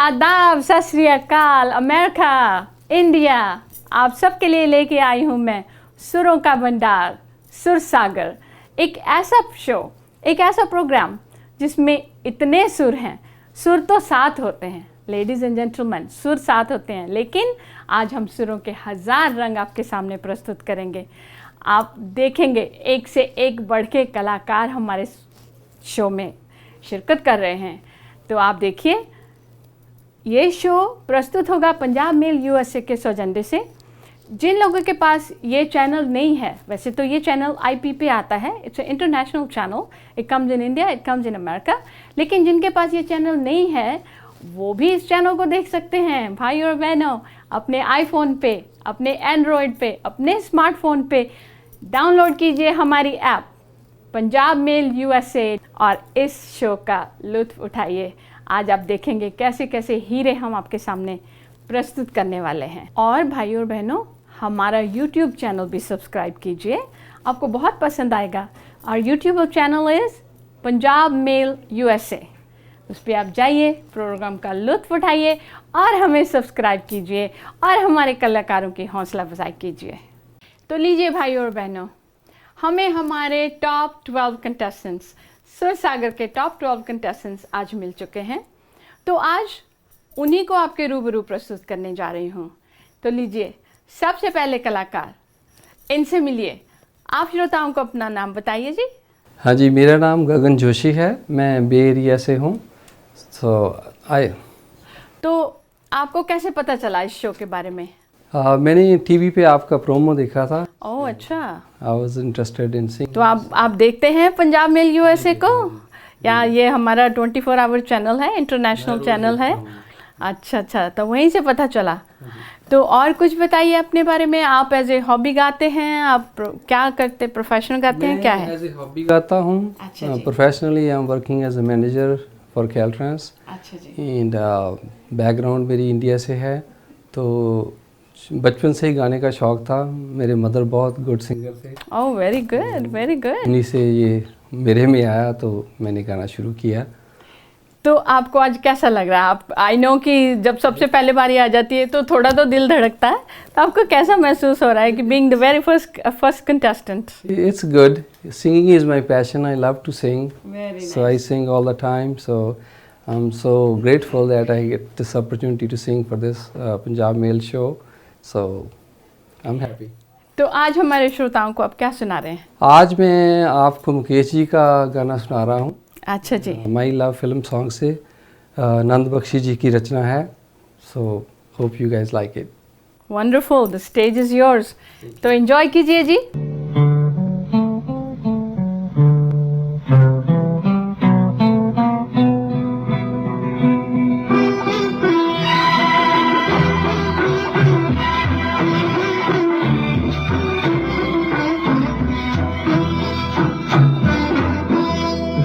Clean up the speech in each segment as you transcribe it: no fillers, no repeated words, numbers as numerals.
आदाब, सत श्री अकाल, अमेरिका, इंडिया, आप सबके लिए लेके आई हूँ मैं सुरों का भंडार, सुर सागर। एक ऐसा शो, एक ऐसा प्रोग्राम जिसमें इतने सुर हैं। सुर तो सात होते हैं लेडीज़ एंड जेंटलमैन, सुर सात होते हैं, लेकिन आज हम सुरों के 1000 रंग आपके सामने प्रस्तुत करेंगे। आप देखेंगे एक से एक बढ़ के कलाकार हमारे शो में शिरकत कर रहे हैं। तो आप देखिए, ये शो प्रस्तुत होगा पंजाब मेल यूएसए के सौजन्य से। जिन लोगों के पास ये चैनल नहीं है, वैसे तो ये चैनल आईपी पे आता है, it's international channel, it comes in India, it comes in America, लेकिन जिनके पास ये चैनल नहीं है वो भी इस चैनल को देख सकते हैं। भाई और बहनों, अपने आईफोन पे, अपने एंड्रॉयड पे, अपने स्मार्टफोन पे डाउनलोड कीजिए हमारी ऐप पंजाब मेल यूएसए और इस शो का लुत्फ़ उठाइए। आज आप देखेंगे कैसे कैसे हीरे हम आपके सामने प्रस्तुत करने वाले हैं। और भाई और बहनों, हमारा यूट्यूब चैनल भी सब्सक्राइब कीजिए, आपको बहुत पसंद आएगा। और YouTube channel is Punjab mail USA. उस पर आप जाइए, प्रोग्राम का लुत्फ़ उठाइए और हमें सब्सक्राइब कीजिए और हमारे कलाकारों की हौसला अफजाई कीजिए। तो लीजिए भाई और बहनों, हमें हमारे टॉप 12 कंटेस्टेंट्स, सुर सागर के टॉप 12 कंटेस्टेंट्स आज मिल चुके हैं। तो आज उन्हीं को आपके रूबरू प्रस्तुत करने जा रही हूँ। तो लीजिए, सबसे पहले कलाकार, इनसे मिलिए। आप श्रोताओं को अपना नाम बताइए जी। हाँ जी, मेरा नाम गगन जोशी है, मैं बे एरिया से हूँ। तो आपको कैसे पता चला इस शो के बारे में? मैंने टीवी पे आपका प्रोमो देखा था। ओह अच्छा। I was interested in singing. तो आप देखते हैं पंजाब मेल यूएसए को, या ये हमारा 24 आवर चैनल है, इंटरनेशनल चैनल है? अच्छा अच्छा, तो वहीं से पता चला। तो और कुछ बताइए अपने बारे में। आप एज ए हॉबी गाते हैं, आप क्या करते, प्रोफेशनल गाते हैं, क्या है? एज ए हॉबी गाता हूँ। Professionally I am working as a manager for Caltrans. अच्छा जी। एंड बैकग्राउंड मेरी इंडिया से है, तो बचपन से ही गाने का शौक था। मेरे मदर बहुत गुड सिंगर थे। Oh very good, very good. उन्हीं से ये मेरे में आया, तो मैंने गाना शुरू किया। तो आपको आज कैसा लग रहा है? आप, आई नो कि जब सबसे पहले बारी आ जाती है तो थोड़ा तो दिल धड़कता है, तो आपको कैसा महसूस हो रहा है कि being the very first contestant? It's good. Singing is my passion. I love to sing. Very nice. So I sing all the time. So I'm so grateful that I get this opportunity to sing for this Punjab Mail show. So I'm happy. तो आज हमारे श्रोताओं को आप क्या सुना रहे हैं? आज मैं आपको मुकेश जी का गाना सुना रहा हूँ। अच्छा जी। माई लव फिल्म सॉन्ग से, नंद बख्शी जी की रचना है। So hope you guys like it. Wonderful, the stage is yours. तो एंजॉय कीजिए जी।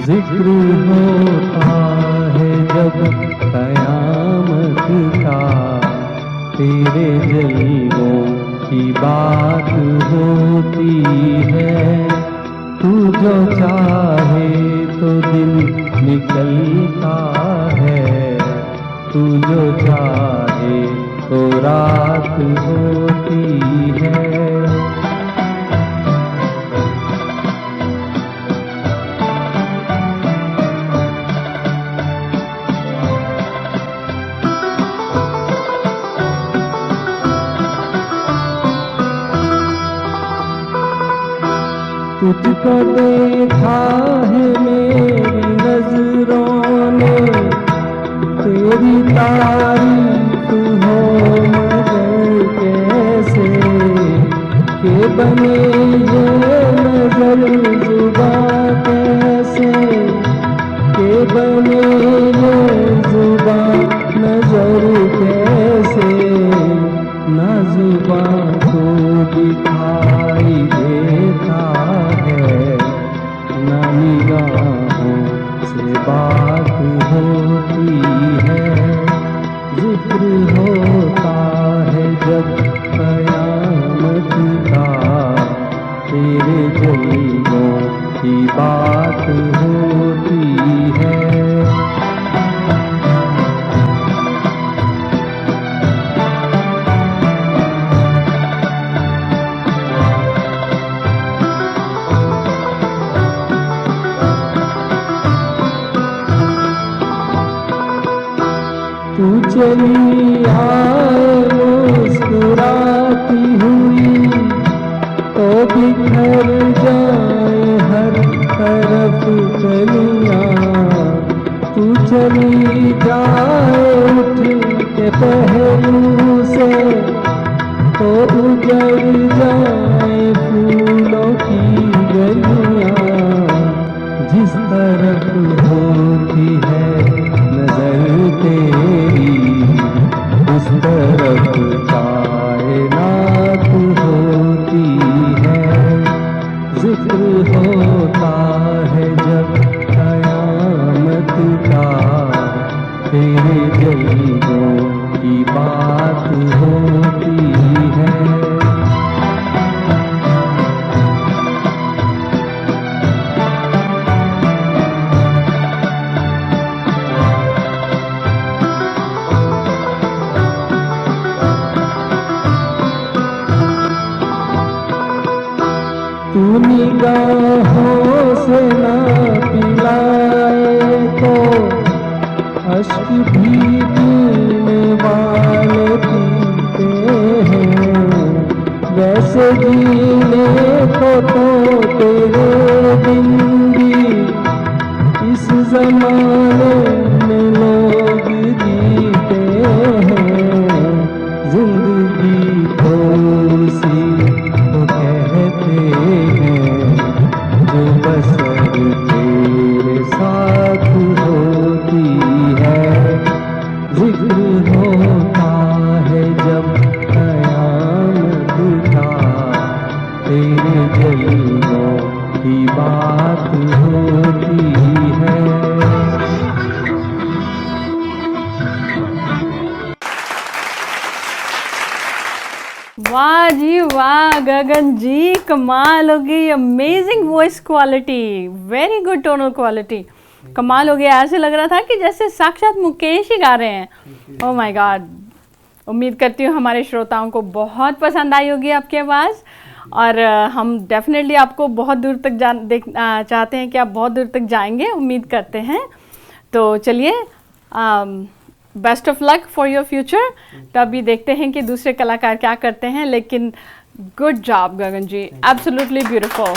जिक्र होता है जब कयामत का, तेरे जलवों की बात होती है। तू जो चाहे तो दिन निकलता है, तू जो चाहे तो रात होती है। तुझको देखा है मेरी नजरों ने, तेरी तारीफ हो मगर कैसे, के बने ये नजर जुबां कैसे, के बने ये जुबां नजर कैसे, ना जुबां को दिखाई देता है, ना निगाहों से बात होती है। जिक्र होता है जब कयामत का, तेरे जलवों की बात होती है। चली आए मुस्कुराती हुई तो बिखर जाए हर तरफ कलियां। तू चली जाए उठ के पहलू से तो उजड़ जाए फूलों की गलियां। जिस तरफ होती है नजर तेरी उस तरफ कायनात होती है। जिक्र होता है जब कयामत का तेरे जल्दों की बात होती है। तू निगाहों से ना पिलाए तो अश्क भी पीने वाले पीते हैं। वैसे जीने को तो तेरे बिन भी इस जमाने में लोग जीते हैं। जिंदगी थोड़ी तो कहते हैं जो बसर तेरे साथ होती है। जिक्र होता है जब कयामत का तेरे जल्दों की बात होती है। वाह जी वाह गगन जी, कमाल हो गई, amazing voice quality, very good tonal quality, कमाल हो गया। ऐसे लग रहा था कि जैसे साक्षात मुकेश ही गा रहे हैं। Oh my God. उम्मीद करती हूँ हमारे श्रोताओं को बहुत पसंद आई होगी आपकी आवाज़, और हम डेफिनेटली आपको बहुत दूर तक चाहते हैं कि आप बहुत दूर तक जाएंगे, उम्मीद करते हैं। तो चलिए, best of luck for your future. तो अभी देखते हैं कि दूसरे कलाकार क्या करते हैं, लेकिन गुड जॉब गगन जी, एब्सोल्युटली ब्यूटीफुल।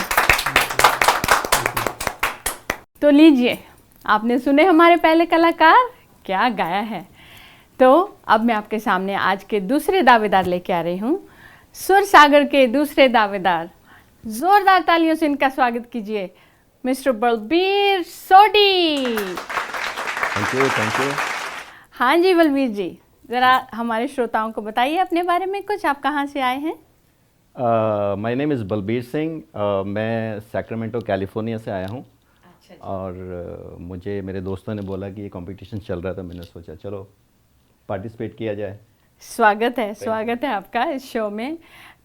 तो लीजिए, आपने सुने हमारे पहले कलाकार क्या गाया है। तो अब मैं आपके सामने आज के दूसरे दावेदार लेके आ रही हूँ, सुर सागर के दूसरे दावेदार। जोरदार तालियों से इनका स्वागत कीजिए, mister Balbir Sodhi. Thank you. हाँ जी बलबीर जी, ज़रा हमारे श्रोताओं को बताइए अपने बारे में कुछ, आप कहाँ से आए हैं? My name is Balbir Singh. मैं सैक्रामेंटो कैलिफोर्निया से आया हूँ। अच्छा। और मुझे मेरे दोस्तों ने बोला कि ये कंपटीशन चल रहा था, मैंने सोचा चलो पार्टिसिपेट किया जाए। स्वागत है आपका इस शो में।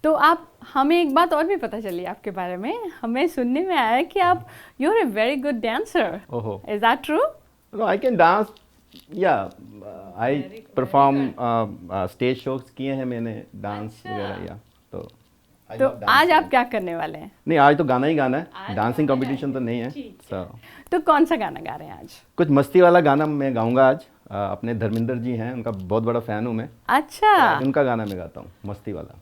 तो आप हमें एक बात और भी पता चली आपके बारे में, हमें सुनने में आया कि आप you are a very good dancer. ओहो, is that true? No I can dance, yeah I perform stage shows किए हैं मैंने, डांस वगैरह, या तो आज आप क्या करने वाले हैं? नहीं, आज तो गाना ही गाना है, डांसिंग कंपटीशन तो नहीं है। तो कौन सा गाना गा रहे हैं आज? कुछ मस्ती वाला गाना मैं गाऊंगा आज। अपने धर्मेंद्र जी हैं, उनका बहुत बड़ा फैन हूँ मैं। अच्छा, उनका गाना मैं गाता हूँ, मस्ती वाला।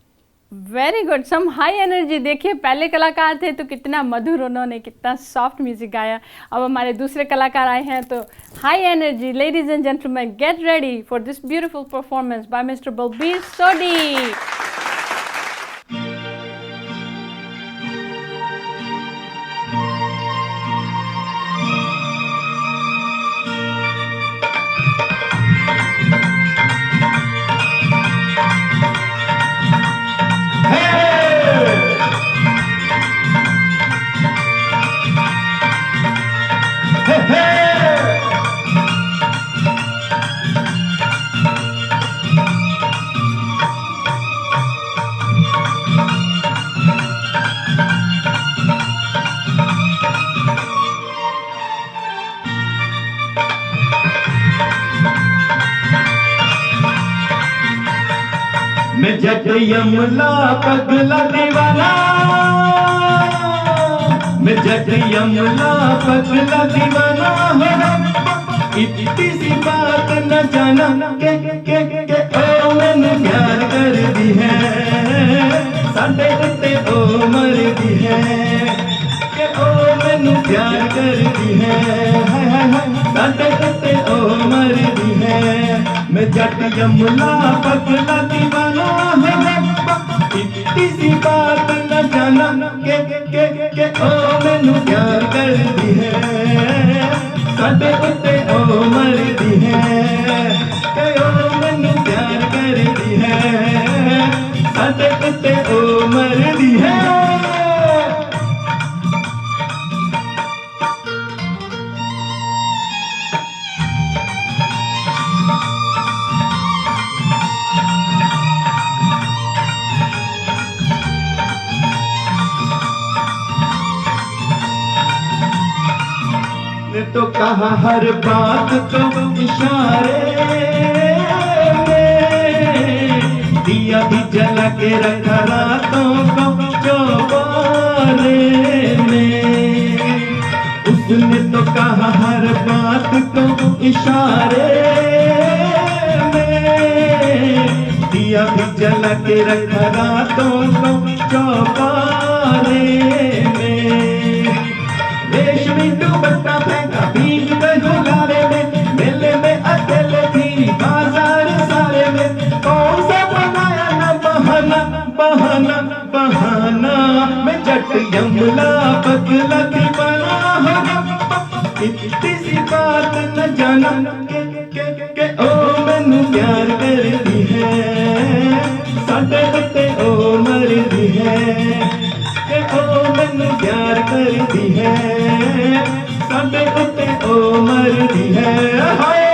Very good, some high energy. देखिए, पहले कलाकार थे तो कितना मधुर, उन्होंने कितना सॉफ्ट म्यूजिक गाया। अब हमारे दूसरे कलाकार आए हैं तो high energy. Ladies and gentlemen, get ready for this beautiful performance by mister Balbir Sodhi. मैं जग यमला पगला दीवाना, मैं जग यमला पगला दीवाना हो। इतनी सी बात न न जाना के ओ मैनू प्यार कर दी है साडे उत्ते ओ मर दी है के ओ मैनू प्यार कर दी है हाय हाय हाय साडे उत्ते ओ मर दी है मैं जट यमला पगला दीवाना है रब्बा इतनी सी बात न जाना के ओ मैनू प्यार कर दी है साडे उत्ते ओ मर दी है के ओ मैनू प्यार कर दी है साडे उत्ते ओ मर दी है ने तो कहा हर बात तो इशारे में दिया भी जला के रखा रातों को चौबारे में उसने तो कहा हर बात को इशारे में दिया भी जला के रखा रातों को चौबारे में रेशमी दुपट्टा फेंका भीग गए गुलारे में मेले में अकेले थी बाजार सारे में कौन सा बनाया ना बहाना बहाना बहाना मैं जट यमला पगला दीवाना हो इतनी सी बात न जाना के ओ मैनू प्यार कर दी है साडे उत्ते ओ मर दी है के ओ मैनू प्यार कर दी है साडे उत्ते ओ मर दी है हाय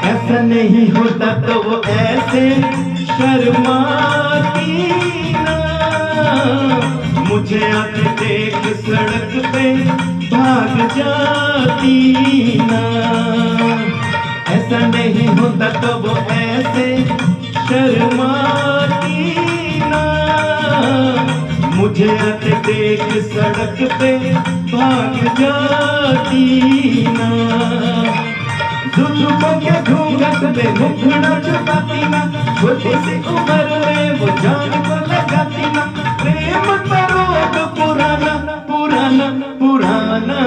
ऐसा नहीं होता तो वो ऐसे शर्माती ना मुझे आते देख सड़क पे भाग जाती ना ऐसा नहीं होता तो वो ऐसे शर्माती ना मुझे आते देख सड़क पे भाग जाती ना जुल्फों के घूंघट में मुखड़ा छुपाती ना छोटी सी उम्र में वो जान को लगाती ना प्रेम का रोग पुराना पुराना पुराना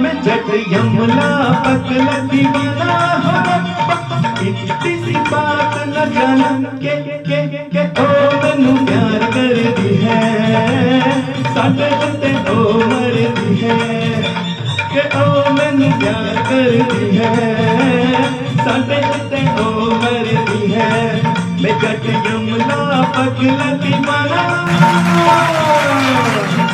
मैं जट यमला पगला दीवाना हो रब्बा इतनी सी बात न जाना के ओ मैनू प्यार कर दी है साडे उत्ते ओ मर दी है के ओ मैनू प्यार कर दी है साडे उत्ते ओ मर दी है मैं जट यमला पगला दीवाना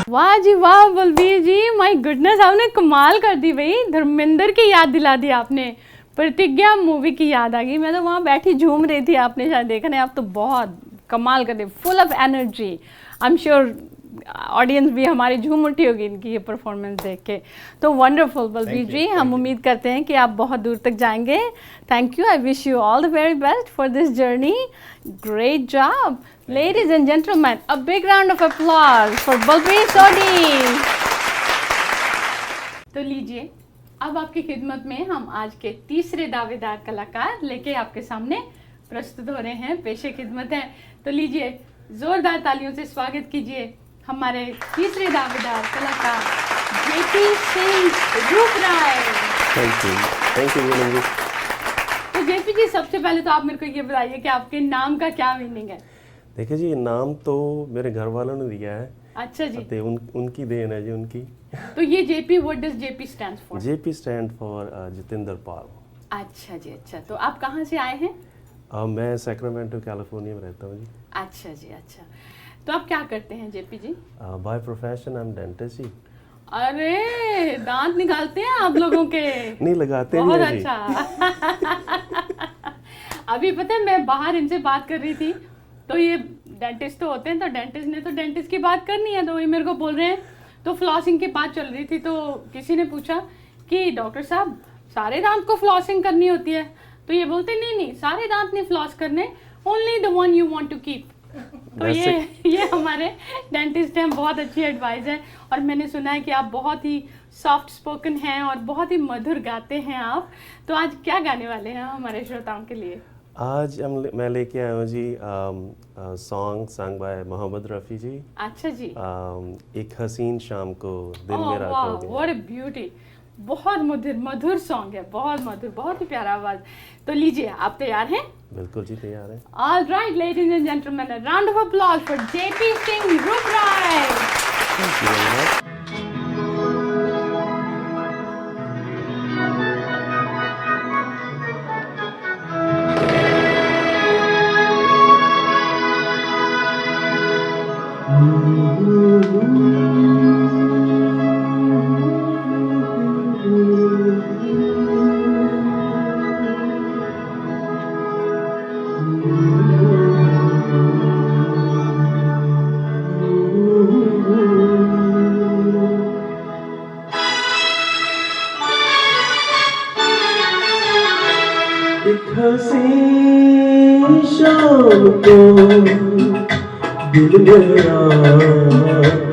वाह जी वाह बलबीर जी, माय गुडनेस, आपने कमाल कर दी भाई। धर्मेंद्र की याद दिला दी आपने, प्रतिज्ञा मूवी की याद आ गई। मैं तो वहाँ बैठी झूम रही थी, आपने शायद देखा नहीं। आप तो बहुत कमाल कर रहे, full of energy. I am sure audience भी हमारी झूम उठी होगी इनकी ये परफॉर्मेंस देख के। तो वंडरफुल बलबीर जी, हम उम्मीद करते हैं कि आप बहुत दूर तक जाएंगे। Thank you, I wish you all the very best for this journey. Great job ladies and gentlemen, a big round of applause for Balbir Sodhi. तो लीजिए, अब आपकी खिदमत में हम आज के तीसरे दावेदार कलाकार लेके आपके सामने प्रस्तुत हो रहे हैं, पेशे खिदमत है। तो लीजिए, जोरदार तालियों से स्वागत कीजिए हमारे तीसरे दावेदार कलाकार जेपी सिंह रूपराय। Thank you Meenu ji. तो जेपी जी, सबसे पहले तो आप मेरे को ये बताइए कि आपके नाम का क्या मीनिंग है? देखिए जी, नाम तो मेरे घर वालों ने दिया है। अच्छा जी। तो उनकी देन है जी, उनकी। तो ये JP, what does JP stand for? JP stand for Jitendra Pal. अच्छा जी, अच्छा। तो आप कहाँ से आए हैं? मैं सैक्रामेंटो कैलिफोर्निया में रहता हूँ जी। अच्छा जी, अच्छा। तो आप क्या करते हैं JP ji? By profession I am dentist जी। अरे, दांत निकालते हैं आप लोगों के? नहीं लगाते बहुत नहीं अच्छा। अभी पता है मैं बाहर इनसे बात कर रही थी, तो ये डेंटिस्ट तो होते हैं, तो डेंटिस्ट ने तो डेंटिस्ट की बात करनी है, तो ये मेरे को बोल रहे हैं, तो फ्लॉसिंग की बात चल रही थी, तो किसी ने पूछा कि डॉक्टर साहब सारे दांत को फ्लॉसिंग करनी होती है, तो ये बोलते नहीं नहीं सारे दांत नहीं फ्लॉस करने, only the one you want to keep. तो ये हमारे डेंटिस्ट हैं, बहुत अच्छी एडवाइस है। और मैंने सुना है कि आप बहुत ही सॉफ्ट स्पोकन हैं और बहुत ही मधुर गाते हैं आप, तो आज क्या गाने वाले हैं हमारे श्रोताओं के लिए? आज मैं लेके आया हूँ जी song sung by Mohammed Rafi ji. अच्छा जी। एक हसीन शाम को दिल मेरा खो गया। व्हाट अ ब्यूटी, बहुत मधुर मधुर सॉन्ग है, बहुत मधुर, बहुत ही प्यारा आवाज। तो लीजिए, आप तैयार हैं? बिल्कुल जी तैयार है। All right, ladies and gentlemen, a round of applause for JP Singh Ruprai. Thank you very much. एक हसीन शाम को दिल मेरा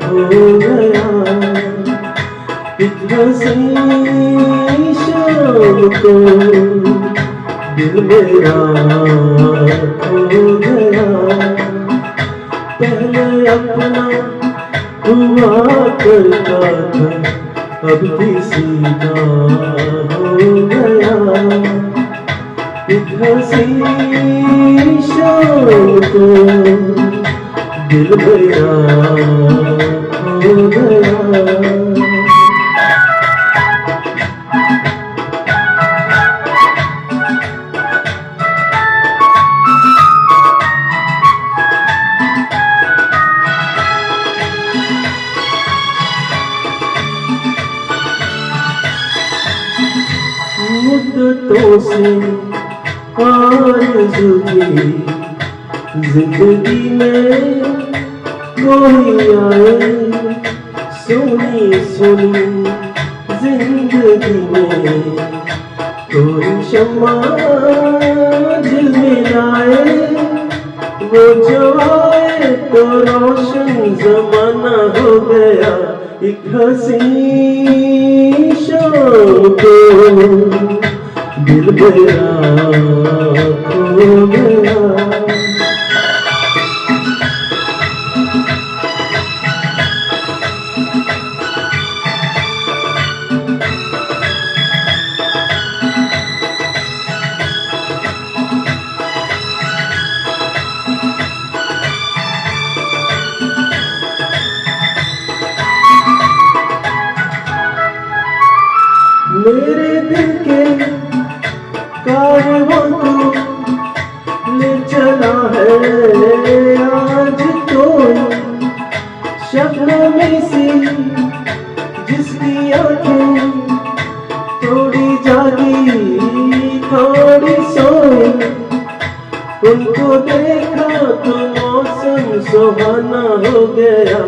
खो गया, एक हसीन शाम को दिल मेरा खो गया। पहले अपना हुआ करता था, अब किसी का हो गया। एक हसीन शाम को दिल मेरा खो गया। मुद्दतों से आरज़ू थी जिंदगी में कोई आए, सोनी सोनी जिंदगी में कोई शम्मा झिलमिलाए। वो जो आए तो रोशन जमाना हो गया, एक हसीन शाम को दिल मेरा खो गया। मेरे दिल के कारवां को ले चला है आज कोई, शब्दों में सी जिसकी आंखें थोड़ी जागी थोड़ी सोई। उनको देखा तो मौसम सुहाना हो गया,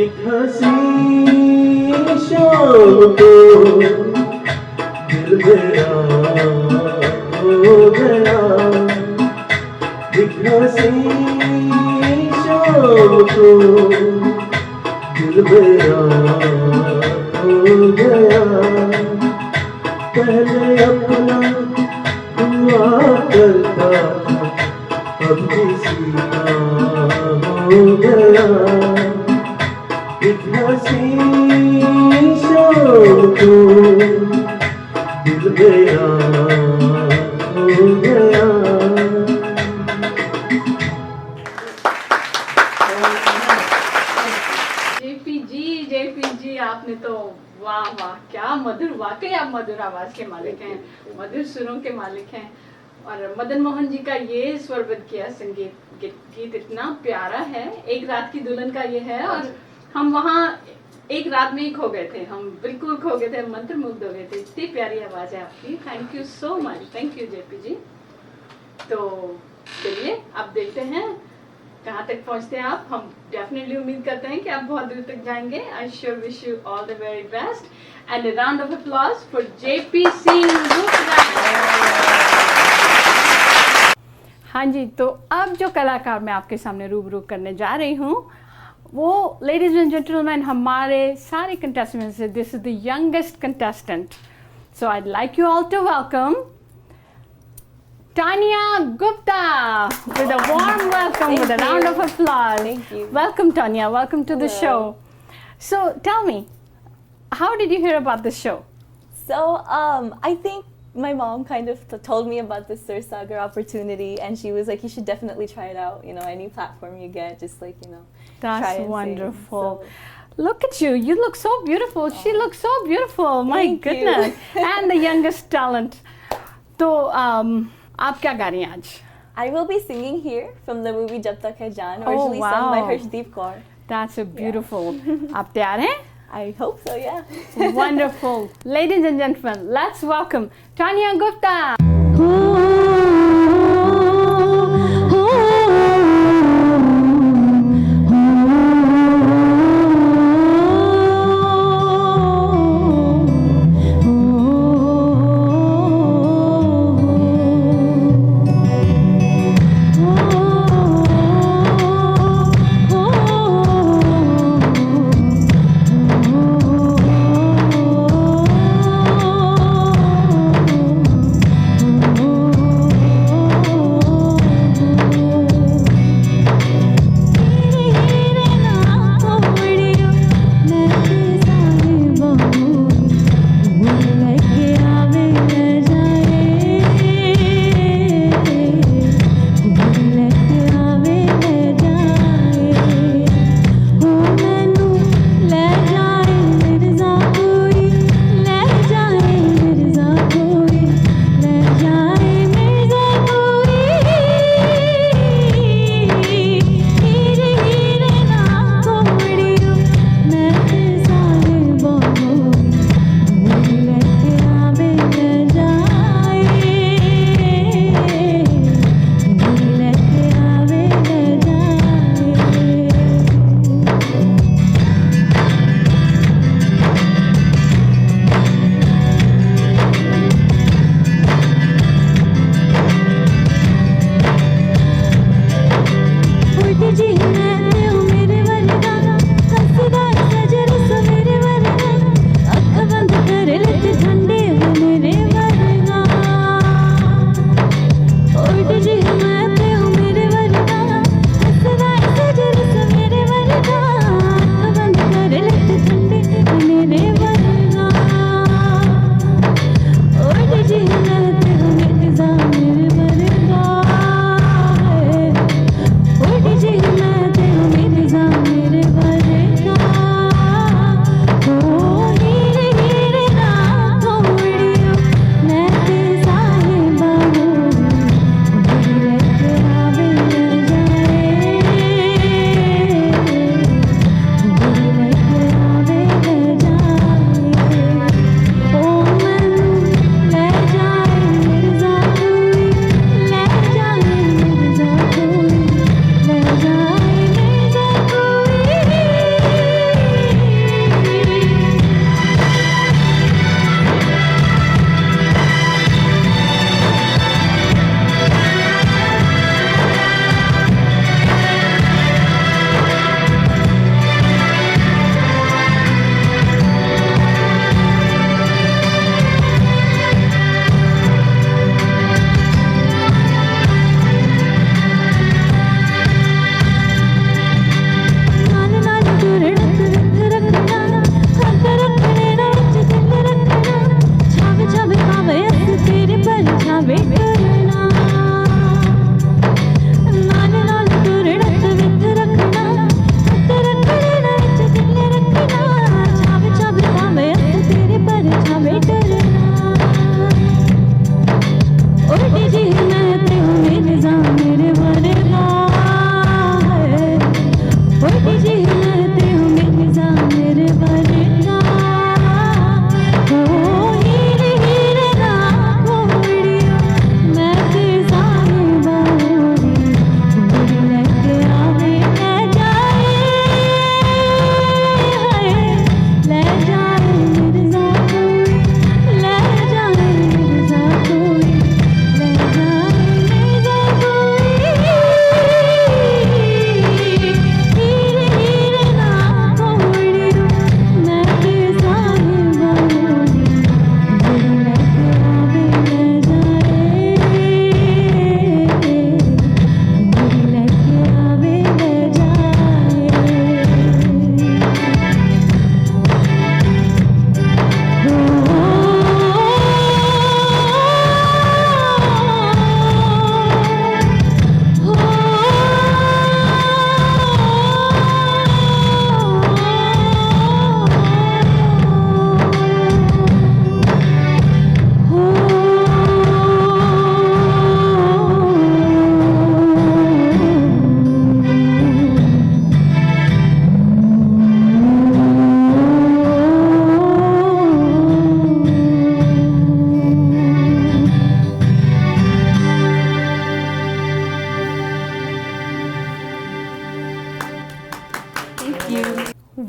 एक हसीन शाम को दिल मेरा खो गया। एक हसीन शाम को दिल मेरा खो गया। पहले अपना हुआ करता था, अब किसी का हो गया। एक हसीन शाम को दिल मेरा खो गया। जेपी जी आपने तो वाह वाह, क्या मधुर, वाकई आप मधुर आवाज के मालिक हैं, मधुर सुरों के मालिक हैं। और मदन मोहन जी का ये स्वरबद्ध किया संगीत गीत इतना प्यारा है, एक रात की दुल्हन का ये है। और हम वहाँ एक रात में ही खो गए थे, हम बिल्कुल खो गए थे, मंत्रमुग्ध हो गए थे। इतनी प्यारी आवाज है आपकी। Thank you so much. Thank you JP ji. तो चलिए अब देखते हैं कहाँ तक पहुँचते हैं आप. हम डेफिनेटली उम्मीद करते हैं कि आप बहुत दूर तक जाएंगे. I sure wish you all the very best and a round of applause for JP Singh Gupta. हाँ जी, तो अब जो कलाकार मैं आपके सामने रूबरू करने जा रही हूँ वो, लेडीज एंड जेंटलमैन, हमारे सारे कंटेस्टेंट्स से this is the youngest contestant. So I like you all to welcome Tanya Gupta with a warm welcome, with a round of applause. Thank you. Welcome, Tanya. Welcome to the Hello. show. So tell me, how did you hear about the show? So, I think my mom kind of told me about the Sur Sagar opportunity, and she was like, "You should definitely try it out. You know, any platform you get, just like try That's and sing." wonderful. So, Look at you. You look so beautiful. She looks so beautiful. My Thank you. goodness. And the youngest talent. So, आप क्या गा रही हैं आज? I will be singing here from the movie Jab Tak Hai Jaan, Oh, originally sung by wow. Harshdeep Kaur. That's a beautiful. आप तैयार हैं? I hope so, yeah. Wonderful. Ladies and gentlemen, let's welcome Tanya Gupta. Oh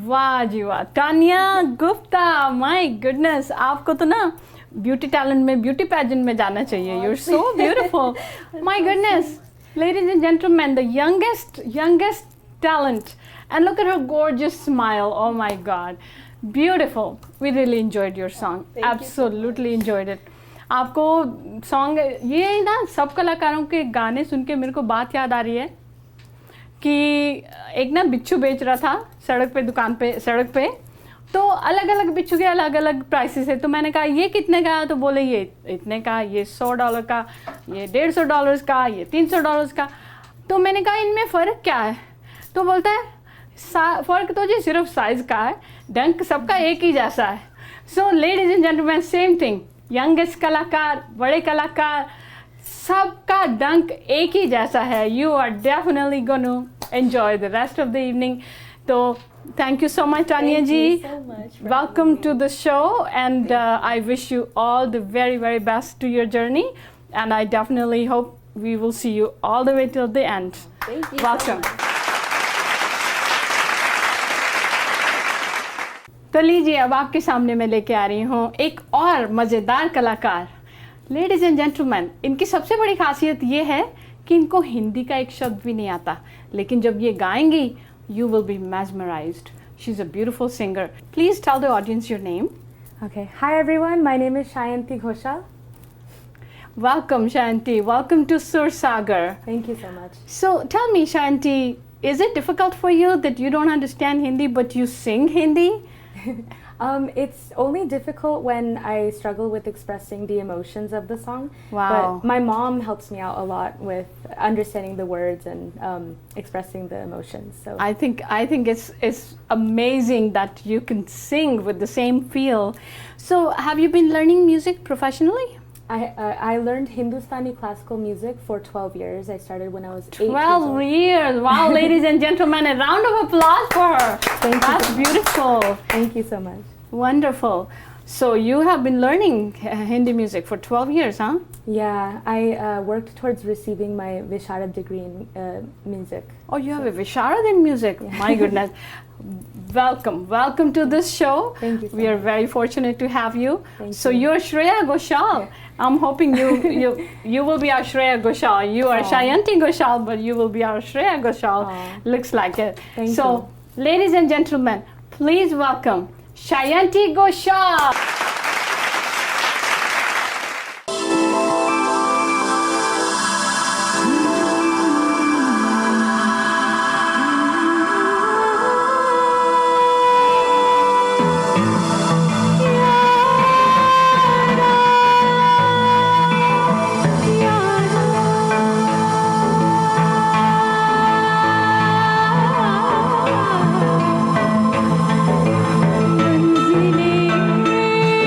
वाह जी वाह, Tania Gupta, my goodness, आपको तो ना beauty talent में, beauty pageant में जाना चाहिए. You are so beautiful. My goodness, ladies and gentlemen, the youngest talent, and look at her gorgeous smile. Oh my God, beautiful. We really enjoyed your song. Thank you so Absolutely enjoyed it. आपको song, ये ना सब कलाकारों के गाने सुन के मेरे को बात याद आ रही है कि एक ना बिच्छू बेच रहा था सड़क पे, दुकान पे, सड़क पे. तो अलग अलग बिच्छू के अलग अलग प्राइसेस है. तो मैंने कहा ये कितने का, तो बोले ये इतने का, ये $100 का, ये $150 का, ये $300 का. तो मैंने कहा इनमें फ़र्क क्या है. तो बोलता है फ़र्क तो जी सिर्फ साइज़ का है, डंक सबका एक ही जैसा है. So ladies and gentlemen, same thing. Youngest कलाकार, बड़े कलाकार, सबका डंक एक ही जैसा है. You are definitely gonna enjoy the rest of the evening. तो thank you so much, Tanya Thank ji. you so much for Welcome having to me. the show, and I wish you all the very, very best to your journey. And I definitely hope we will see you all the way till the end. Thank you. Welcome. So much. तो लीजिए, अब आपके सामने मैं लेके आ रही हूँ एक और मज़ेदार कलाकार. लेडीज एंड जेंटलमैन, इनकी सबसे बड़ी खासियत ये है कि इनको हिंदी का एक शब्द भी नहीं आता, लेकिन जब ये गाएंगी you will be mesmerized. She's a beautiful singer. Please tell the audience your name. Okay. Hi everyone. My name is Shayanti Ghoshal. Welcome, Shanti. Welcome to Sur Sagar. Thank you so much. So tell me, Shanti, is it difficult for you that you don't understand Hindi but you sing Hindi? It's only difficult when I struggle with expressing the emotions of the song. Wow. But my mom helps me out a lot with understanding the words and expressing the emotions. So I think it's amazing that you can sing with the same feel. So have you been learning music professionally? I learned Hindustani classical music for 12 years. I started when I was 8 years 12 old. years. Wow, ladies and gentlemen, a round of applause for her. Thank you That's so much. beautiful. Thank you so much. Wonderful. So you have been learning Hindi music for 12 years, huh? Yeah, I worked towards receiving my Visharad degree in music. Oh, you have a Visharad in music. My goodness. Welcome to this show. Thank you so We are much. very fortunate to have you. Thank So you. you're Shreya Ghoshal. I'm hoping you will be our Shreya Ghoshal. You are Aw. Shayanti Ghoshal, but you will be our Shreya Ghoshal. Aw. Looks like it. Thank so, ladies and gentlemen, please welcome Shayanti Ghoshal. मंजिलें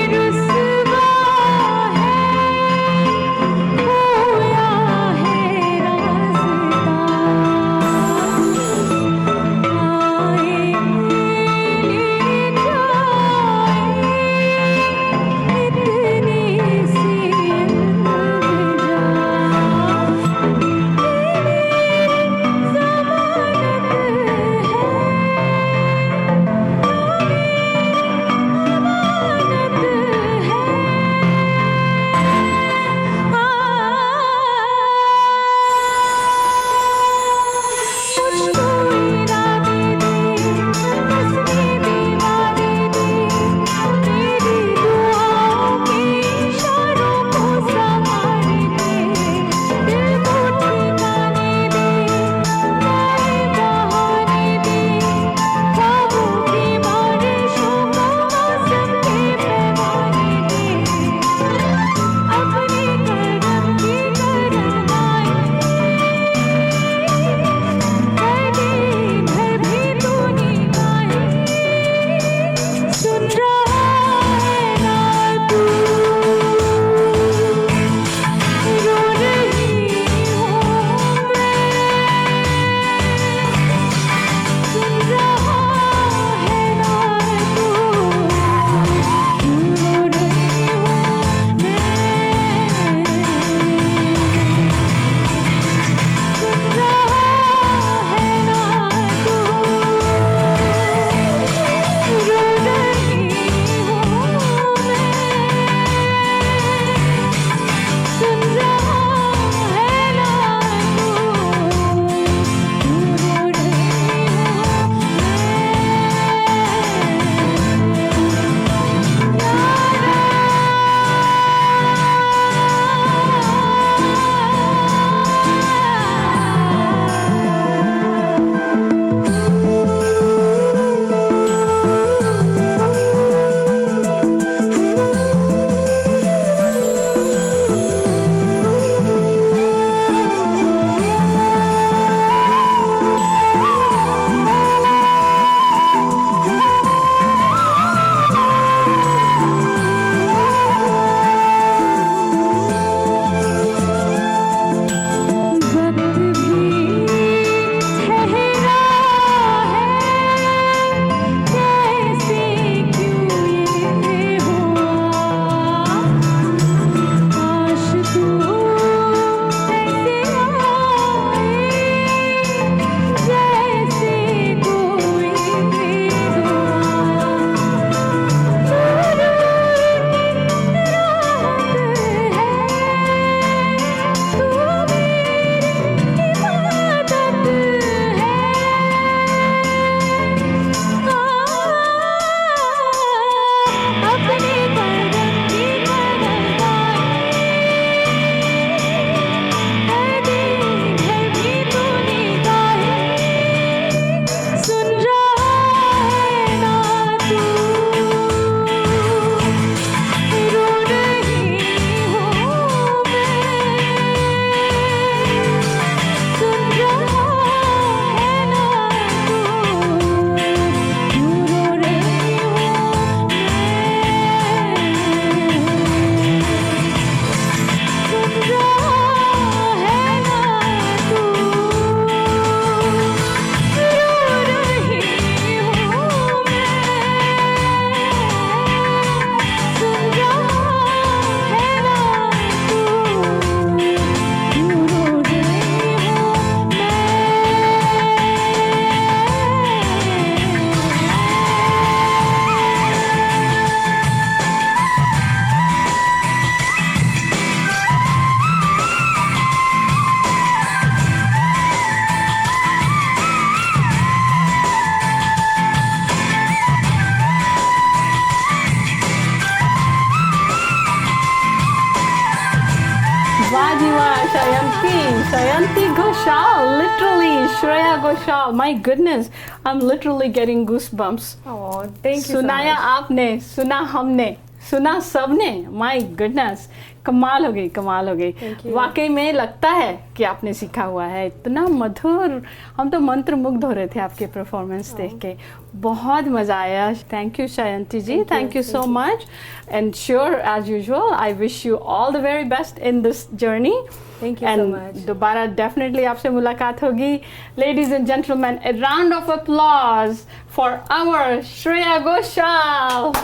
Sayanti Ghoshal, literally, Shreya Ghoshal. My goodness, I'm literally getting goosebumps. Oh, thank you सुनाया so much. आपने, सुना हमने, सुना सबने. My goodness, कमाल हो गई, कमाल हो गई. Thank you. वाकई में लगता है कि आपने सीखा हुआ है. इतना मधुर, हम तो मंत्रमुग्ध हो रहे थे आपके परफॉर्मेंस देख के. बहुत मजा आया. Thank you Shayanti ji. Thank you so much. And sure, as usual, I wish you all the very best in this journey. Thank you so And much. दोबारा डेफिनेटली आपसे मुलाकात होगी. Ladies and gentlemen, a round of applause for our Shreya Ghoshal.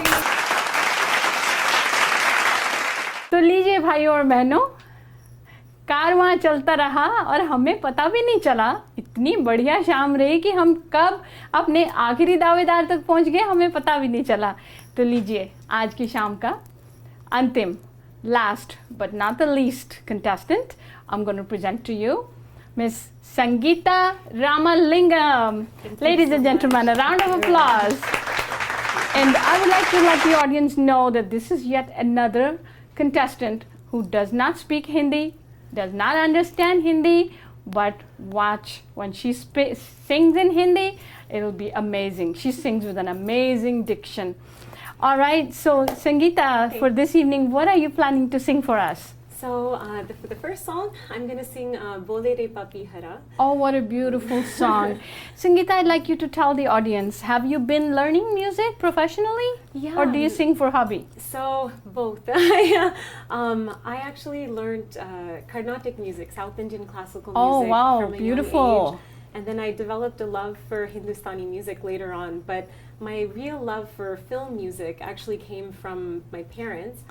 तो लीजिए भाइयों और बहनों, कारवां चलता रहा और हमें पता भी नहीं चला. इतनी बढ़िया शाम रही कि हम कब अपने आखिरी दावेदार तक पहुंच गए हमें पता भी नहीं चला. तो लीजिए आज की शाम का अंतिम, last but not the least contestant, I'm going to present to you Miss Sangeeta Ramalingam. Ladies and gentlemen, a round of applause. And I would like to let the audience know that this is yet another contestant who does not speak Hindi, does not understand Hindi, but watch when she sings in Hindi, it'll be amazing. She sings with an amazing diction. All right, so Sangeeta, for this evening, what are you planning to sing for us? So for the first song, I'm going to sing Bole Re Papi Hara. Oh, what a beautiful song. Sangeeta, I'd like you to tell the audience, have you been learning music professionally? Yeah. Or do you sing for hobby? So both. I actually learned Carnatic music, South Indian classical music. Oh, wow, from a young beautiful. age. And then I developed a love for Hindustani music later on. But my real love for film music actually came from my parents.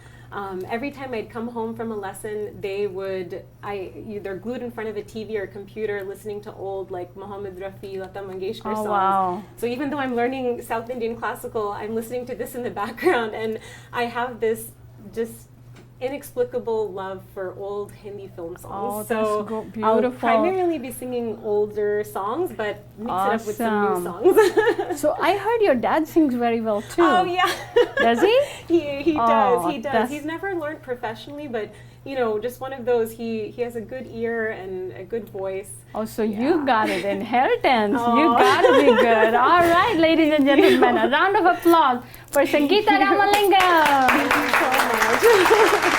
Every time I'd come home from a lesson, they would either glued in front of a TV or a computer listening to old like Mohammed Rafi, Lata Mangeshkar songs. Wow. So even though I'm learning South Indian classical, I'm listening to this in the background, and I have this just inexplicable love for old Hindi film songs. Oh, that's so beautiful. I'll primarily be singing older songs, but mix it up with some new Awesome. songs. So I heard your dad sings very well too. Oh yeah. Does he? He Oh, does. He that's- does. He's never learned professionally, but you know, just one of those. He has a good ear and a good voice. Oh, so you got it. Inheritance. Oh. You gotta be good. All right, ladies and gentlemen, a round of applause for Sangeeta Ramalingam. Thank you so much.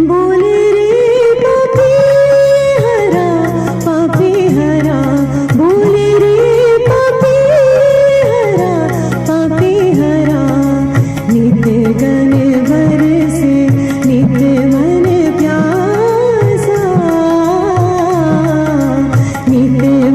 बोले रे पापी हरा, पापी हरा, बोले रे पापी हरा, पापी हरा. नित्य गण बरसे, नित्य मन प्यासा, नित्य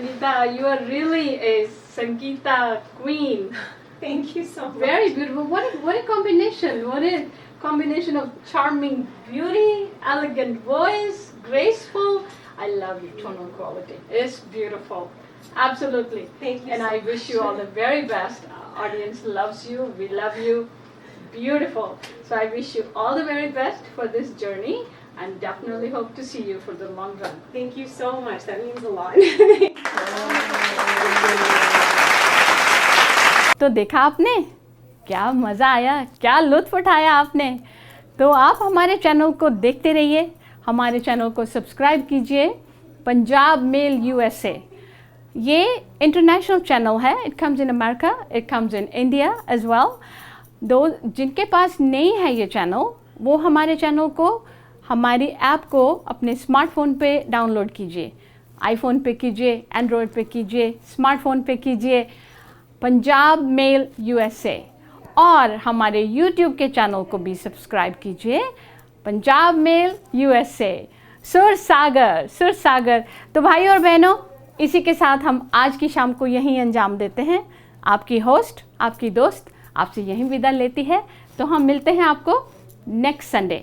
Sangeeta, you are really a Sangeeta queen. Thank you so much. Very beautiful. What a combination. What a combination of charming beauty, elegant voice, graceful. I love your tonal quality. It's beautiful. Absolutely. Thank you And so I wish you all the very best. Our audience loves you. We love you. Beautiful. So I wish you all the very best for this journey and definitely hope to see you for the long run. Thank you so much. That means a lot. तो देखा आपने क्या मज़ा आया, क्या लुत्फ़ उठाया आपने। तो आप हमारे चैनल को देखते रहिए, हमारे चैनल को सब्सक्राइब कीजिए। पंजाब मेल USA ये इंटरनेशनल चैनल है। It comes in America, it comes in India as well. दो जिनके पास नहीं है ये चैनल, वो हमारे चैनल को, हमारी ऐप को अपने स्मार्टफोन पे डाउनलोड कीजिए। आईफोन पे कीजिए, एंड्रॉयड पे कीजिए, स्मार्टफोन पे कीजिए, पंजाब मेल USA। और हमारे यूट्यूब के चैनल को भी सब्सक्राइब कीजिए, पंजाब मेल USA। सुर सागर। तो भाई और बहनों, इसी के साथ हम आज की शाम को यहीं अंजाम देते हैं। आपकी होस्ट, आपकी दोस्त आपसे यहीं विदा लेती है। तो हम मिलते हैं आपको नेक्स्ट संडे।